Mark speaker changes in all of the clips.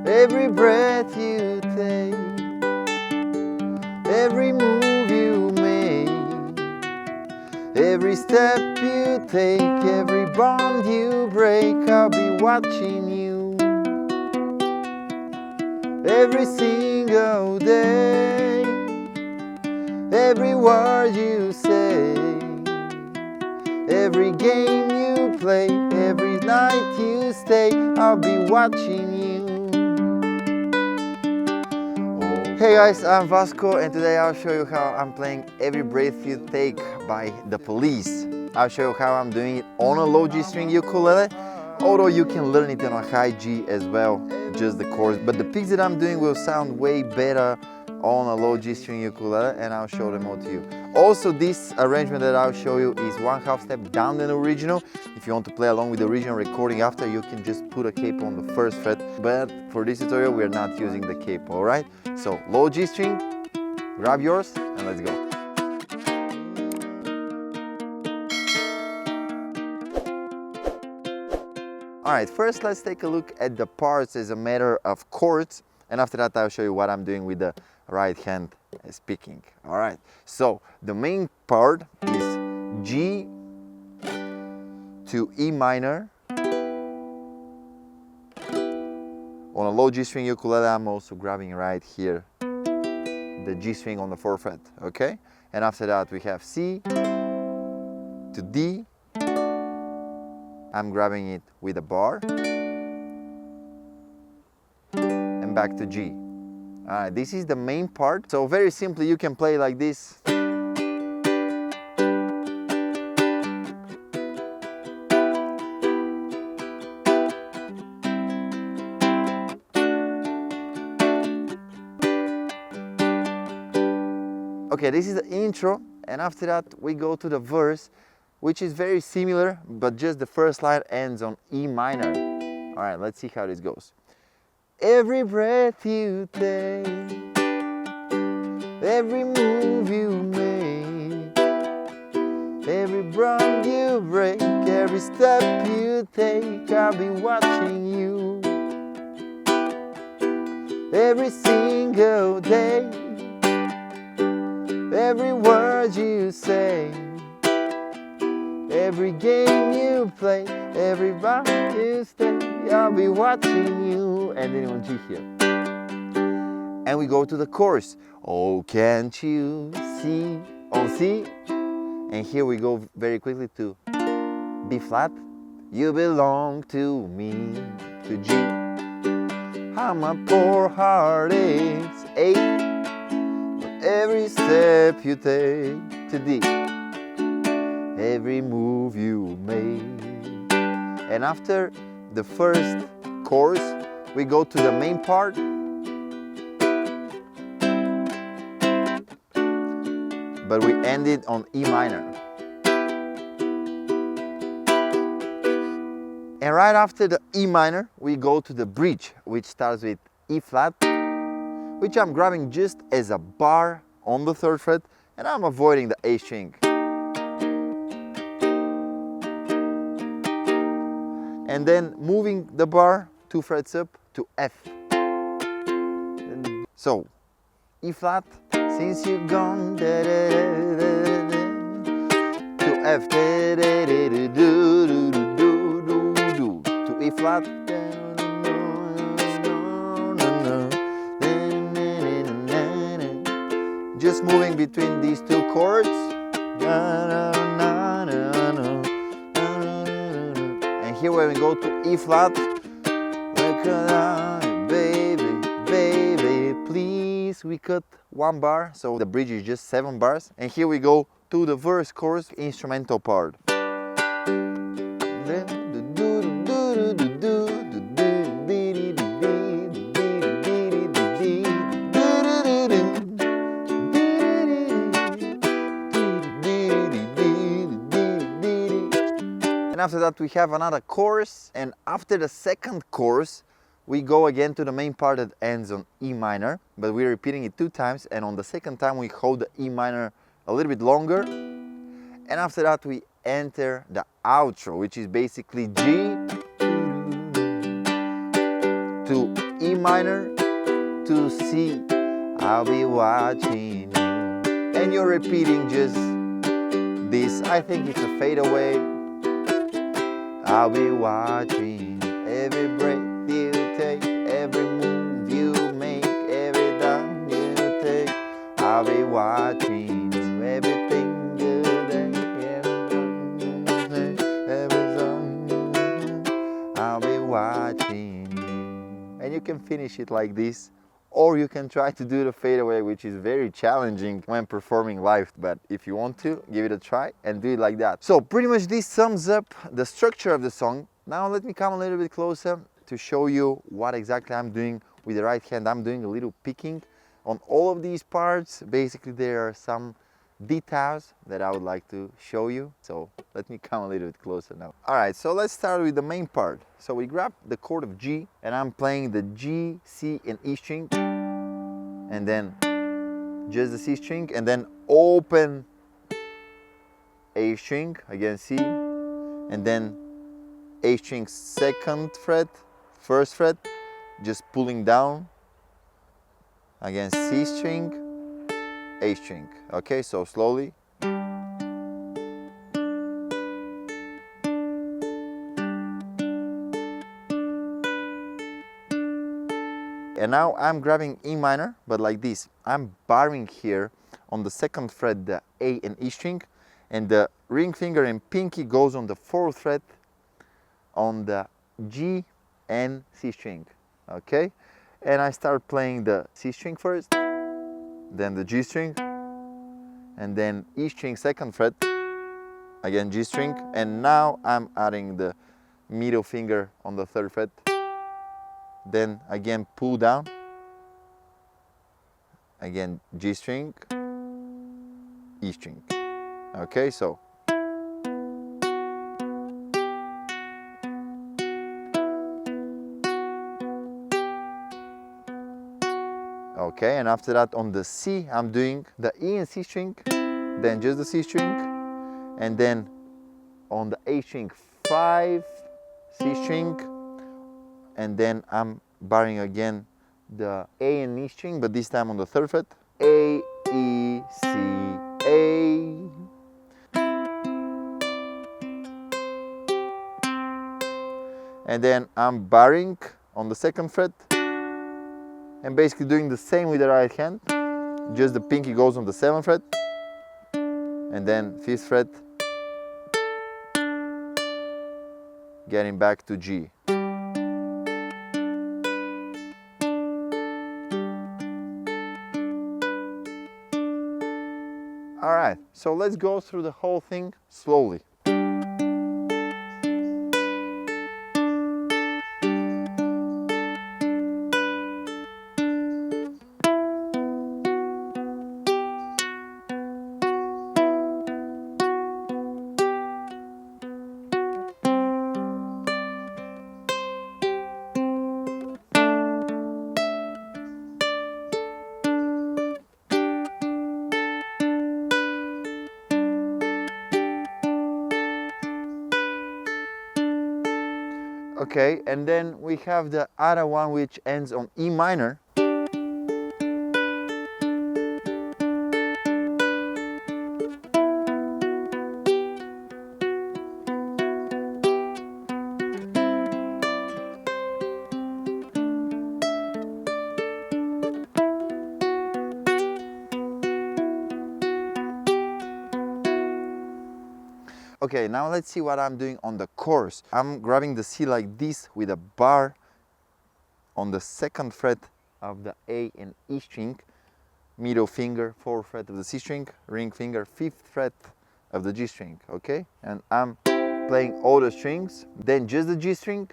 Speaker 1: every breath you take, every move you make, every step you take, every bond you break, I'll be watching you every single day, every word you say, every game you play, every night you stay, I'll be watching you. Hey guys, I'm Vasco and today I'll show you how I'm playing Every Breath You Take by The Police. I'll show you how I'm doing it on a low G string ukulele, although you can learn it on a high G as well, just the chords. But the picks that I'm doing will sound way better on a low G string ukulele, and I'll show them all to you. Also, this arrangement that I'll show you is 1/2 step down than the original. If you want to play along with the original recording after, you can just put a capo on the first fret. But for this tutorial, we're not using the capo, alright? So, low G string, grab yours, and let's go. Alright, first let's take a look at the parts as a matter of chords, and after that I'll show you what I'm doing with the right hand as picking. Alright, so the main part is G to E minor. On a low G string ukulele, I'm also grabbing right here the G string on the 4th fret, okay? And after that we have C to D. I'm grabbing it with a bar and back to G. Alright, this is the main part. So very simply you can play like this. Okay, this is the intro, and after that we go to the verse, which is very similar, but just the first line ends on E minor. Alright, let's see how this goes. Every breath you take, every move you make, every bond you break, every step you take, I'll be watching you every single day, every word you say, every game you play, every round you stay, I'll be watching you. And then on G here. And we go to the chorus. Oh, can't you see? On C. And here we go very quickly to B flat. You belong to me. To G. How my poor heart aches. A. But every step you take. To D. Every move you make. And after the first chorus, we go to the main part. But we end it on E minor. And right after the E minor, we go to the bridge, which starts with E flat, which I'm grabbing just as a bar on the 3rd fret, and I'm avoiding the A string. And then moving the bar 2 frets up to F. So, E flat, since you're gone, da, da, da, da, da, to F, da, da, da, da, do, do, do, do, do, to E flat, just moving between these 2 chords. And here when we go to E flat, baby, baby, please. We cut 1 bar, so the bridge is just 7 bars. And here we go to the verse chorus instrumental part. And after that we have another chorus, and after the second chorus we go again to the main part that ends on E minor, but we're repeating it 2 times, and on the second time we hold the E minor a little bit longer, and after that we enter the outro, which is basically G to E minor to C. I'll be watching you. And you're repeating just this. I think it's a fade away. I'll be watching every breath you take, every move you make, every time you take. I'll be watching everything you do, every song you do. I'll be watching you. And you can finish it like this. Or you can try to do the fadeaway, which is very challenging when performing live. But if you want to, give it a try and do it like that. So pretty much this sums up the structure of the song. Now let me come a little bit closer to show you what exactly I'm doing with the right hand. I'm doing a little picking on all of these parts. Basically there are some details that I would like to show you. So let me come a little bit closer now. Alright, so let's start with the main part. So we grab the chord of G and I'm playing the G, C and E string, and then just the C string, and then open A string, again C, and then A string 2nd fret, 1st fret, just pulling down, again C string, A string. Okay, so slowly. And now I'm grabbing E minor, but like this. I'm barring here on the 2nd fret the A and E string, and the ring finger and pinky goes on the 4th fret on the G and C string. Okay, and I start playing the C string first, then the G string, and then E string 2nd fret, again G string, and now I'm adding the middle finger on the 3rd fret, then again pull down, again G string, E string. Okay, so okay, and after that on the C I'm doing the E and C string, then just the C string, and then on the A string 5, C string, and then I'm barring again the A and E string, but this time on the 3rd fret, A, E, C, A. And then I'm barring on the 2nd fret, and basically doing the same with the right hand, just the pinky goes on the 7th fret, and then 5th fret, getting back to G. Alright, so let's go through the whole thing slowly. Okay, and then we have the other one which ends on E minor. Okay, now let's see what I'm doing on the chords. I'm grabbing the C like this with a bar on the 2nd fret of the A and E string, middle finger, 4th fret of the C string, ring finger, 5th fret of the G string, okay? And I'm playing all the strings, then just the G string,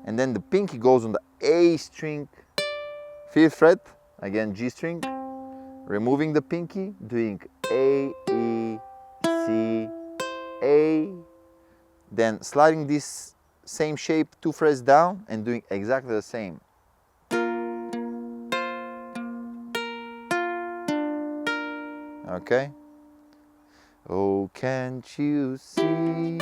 Speaker 1: and then the pinky goes on the A string, 5th fret, again G string, removing the pinky, doing A, E, C, A, then sliding this same shape 2 frets down and doing exactly the same. Okay? Oh, can't you see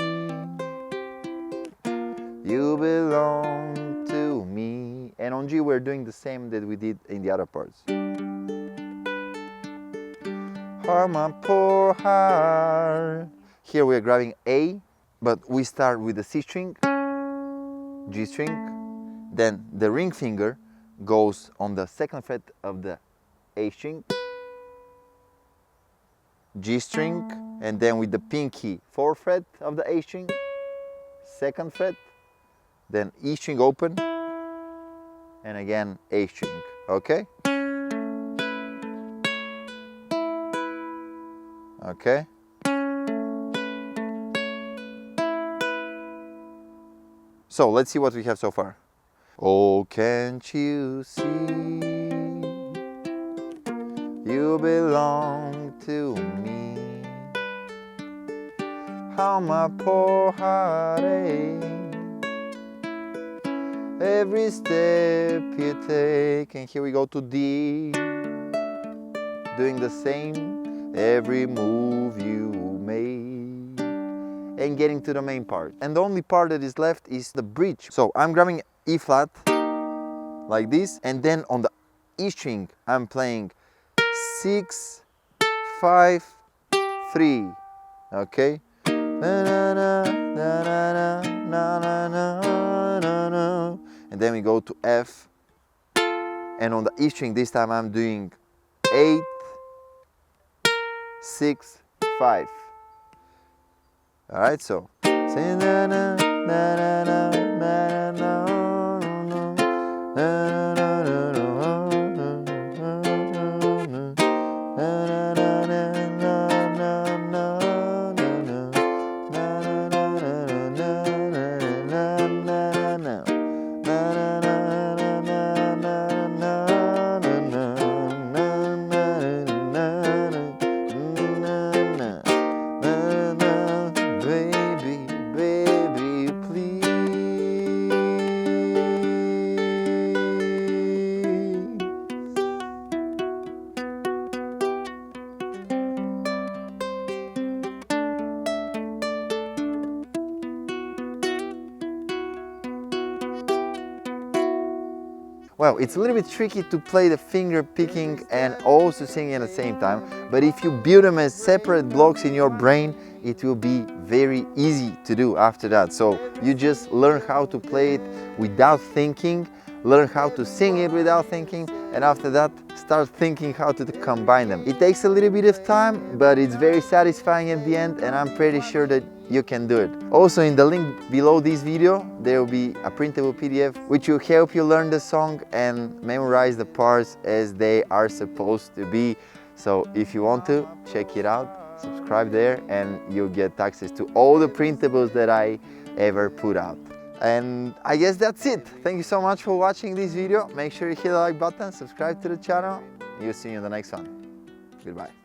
Speaker 1: you belong to me? And and on G we're doing the same that we did in the other parts. Oh, my poor heart. Here we are grabbing A, but we start with the C string, G string, then the ring finger goes on the second fret of the A string, G string, and then with the pinky 4th fret of the A string, 2nd fret, then E string open, and again A string, okay? Okay? So let's see what we have so far. Oh, can't you see you belong to me? How my poor heart aches every step you take. And here we go to D, doing the same every move you make, and getting to the main part. And the only part that is left is the bridge. So I'm grabbing E flat like this, and then on the E string I'm playing 6, 5, 3, okay? And then we go to F, and on the E string this time I'm doing 8, 6, 5. All right, so well, it's a little bit tricky to play the finger picking and also singing at the same time, but if you build them as separate blocks in your brain, it will be very easy to do after that. So you just learn how to play it without thinking, learn how to sing it without thinking, and after that start thinking how to combine them. It takes a little bit of time, but it's very satisfying at the end, and I'm pretty sure that you can do it. Also, in the link below this video there will be a printable PDF which will help you learn the song and memorize the parts as they are supposed to be. So if you want to, check it out, subscribe there, and you'll get access to all the printables that I ever put out. And I guess that's it. Thank you so much for watching this video. Make sure you hit the like button, subscribe to the channel. You'll see you in the next one. Goodbye.